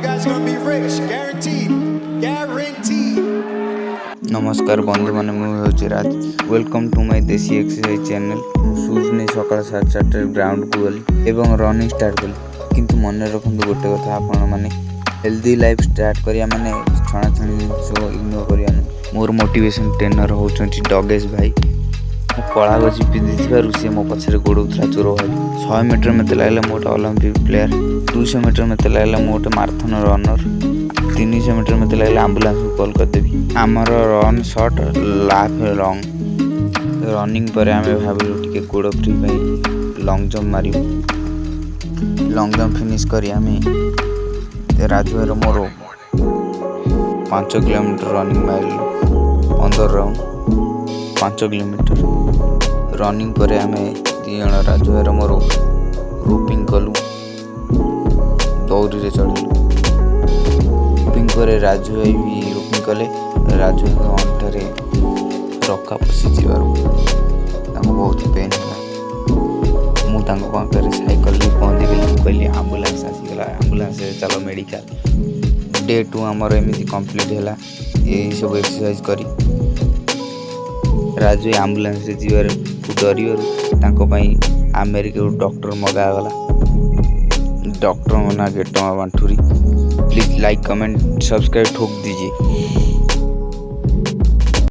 guys are gonna be rich, guaranteed, guaranteed. नमस्कार बंधु मैंने मुझे राज वेलकम टू माय देसी एक्सरसाइज चैनल शूज नहीं सका 7:30 ग्राउंड को गली एवं रनिंग स्टार्ट कली किंतु मन रखु गोटे कथा आपण मैंने हेल्दी लाइफ स्टार्ट करिया माने छणाछणी जिनिस इग्नोर करिया मोर मोटिवेशन ट्रेनर होचंती डगेश भाई मु कला गजी पिंदी सी मो पछरे गोड़ुला चोर भाई 100 मीटर में लगला मोटे ओलंपिक प्लेयर 200 मीटर में लगला मोटे माराथन रनर 300 मीटर में लगला एम्बुलेंस को कॉल कर देबी आमर रन शॉट लाफ लॉन्ग रनिंग पर आम भाविलु टिके गोड़ फ्री भाई लॉन्ग जंप मारू लॉन्ग जंप फिनिश करी आम राजूर मोर 5 किलोमीटर रनिंग मारिलु 15 राउंड 5 किलोमीटर रनिंग पर आम दिजण राजूर मोर रोपिंग कलु दौरी चढ़लु रोपिंग पर राजू भाई भी रोपिंग कले राजू अंटारे रखा पशिजी बहुत पेन है मुझे सैकल भी पहुँची गली कहली आम्बुलांस आसीगला आम्बुलांस चलो मेडिकल डे 2 आमर एमती कम्प्लीट है यही सब एक्सरसाइज करी राजू आम्बुलांस जीवार डर अमेरिका डॉक्टर मगागला डॉक्टर मना 1 टଙ୍କା बांटुरी प्लीज लाइक कमेंट सब्सक्राइब ठोक दीजिए।